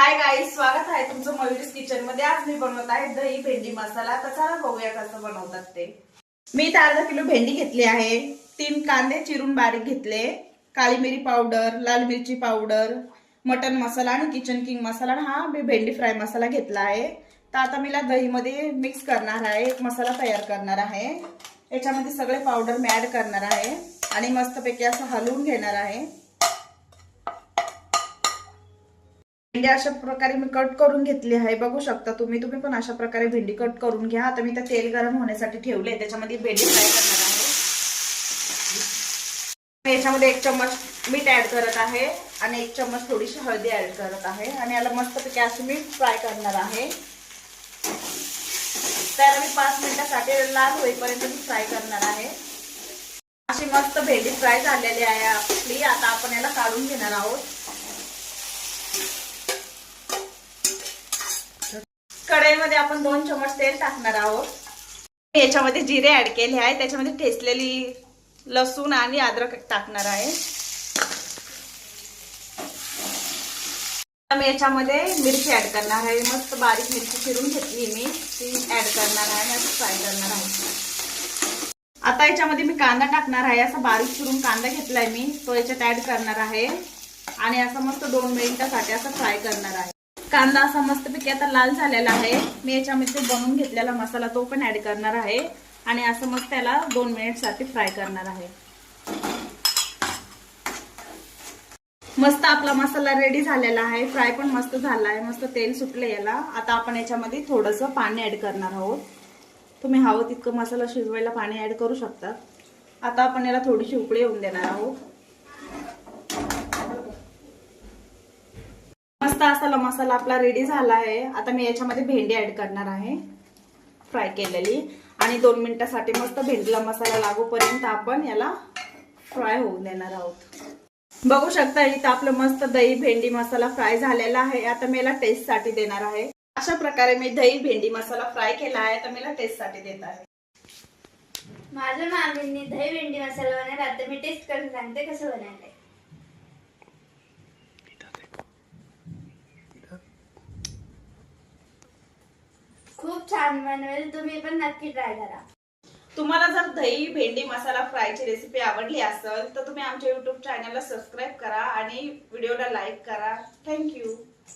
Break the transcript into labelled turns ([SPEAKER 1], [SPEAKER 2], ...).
[SPEAKER 1] Hi guys, स्वागत आहे तुमचं मयुरीज किचन मध्ये। आज मी बनवत आहे दही भेंडी मसाला। तर चला बघूया कसं बनवतात ते। मी अर्धा किलो भेंडी घेतली आहे, 3 कांदे चिरून बारीक घेतले, काळी मिरी पावडर, लाल मिरची पावडर, मटन मसाला आणि किचन किंग मसाला, हा मी भेंडी फ्राय मसाला घेतला आहे। तर आता मी दही मध्ये मिक्स करणार आहे, एक मसाला तयार करणार आहे। याच्यामध्ये सगळे पावडर मी ऍड करणार आहे आणि मस्तपैकी असं हलवून घेणार आहे। भेंडी अशा प्रकारे मी कट करून घेतली आहे, बघू शकता तुम्ही पण अशा प्रकारे भेंडी कट करून घ्या। आता मी त्या तेल गरम होण्यासाठी ठेवले, त्याच्यामध्ये भेंडी फ्राय करणार आहे। याच्यामध्ये 1 चम्मच मीठ ऍड करत आहे आणि 1 चम्मच थोडीशी हळदी ऍड करत आहे आणि याला मस्तपैकी अशी मी फ्राय करणार आहे। त्याला मी 5 मिनिटांसाठी लाल होईपर्यंत मी फ्राय करणार आहे। अशी मस्त भेंडी फ्राय झालेली आहे आपली। आता आपण याला काढून घेणार आहोत। कढईमध्ये आपण 2 चम्मच तेल टाकणार आहोत। याच्यामध्ये जिरे ऍड केले आहे, त्याच्यामध्ये ठेचलेली लसूण आणि अद्रक टाकणार आहे। मी याच्यामध्ये मिरची ऍड करणार आहे, मस्त बारीक मिरची चिरून घेतली मी, ती ऍड करणार आहे आणि फ्राय करणार आहे। आता याच्यामध्ये मी कांदा टाकणार आहे, असा बारीक चिरून कांदा घेतलाय मी, तो याच्यात ऍड करणार आहे आणि असं मस्त 2 मिनिटांसाठी असं फ्राय करणार आहे। कांदा असा मस्तपैकी आता लाल झालेला आहे। मी याच्यामध्ये बनवून घेतलेला मसाला तो पण ऍड करणार आहे आणि असं मस्त त्याला 2 मिनिटसाठी फ्राय करणार आहे। मस्त आपला मसाला रेडी झालेला आहे, फ्राय पण मस्त झाला आहे, मस्त तेल सुटले याला। आता आपण याच्यामध्ये थोडंसं पाणी ऍड करणार आहोत। तुम्ही हवं तितकं मसाला शिजवायला पाणी ऍड करू शकता। आता आपण याला थोडीशी उकळी येऊन देणार आहोत। मस्त असा मसाला आपला रेडी झाला आहे। आता मी याच्यामध्ये भेंडी ऍड करणार आहे फ्राय केलेली आणि 2 मिनिटांसाठी मस्त भेंडीला मसाला लागूपर्यंत आपण याला फ्राय होऊन देणार आहोत। बघू शकता इथं आपलं मस्त दही भेंडी मसाला फ्राय झालेला आहे। आता मी याला टेस्ट साठी देणार आहे। अशा प्रकारे मी दही भेंडी मसाला फ्राय केला आहे, तर मी याला टेस्ट साठी देत आहे।
[SPEAKER 2] माझ्या मामींनी दही भेंडी मसाला बनवला, आता मी टेस्ट करून सांगते कसं बनवलंय। खूप छान बनवेल, तुम्ही पण नक्की ट्राय करा।
[SPEAKER 1] तुम्हाला जर दही भेंडी मसाला फ्रायची रेसिपी आवडली असेल तर तुम्ही आमच्या YouTube चॅनलला सबस्क्राइब करा आणि व्हिडिओला लाईक करा। थँक्यू।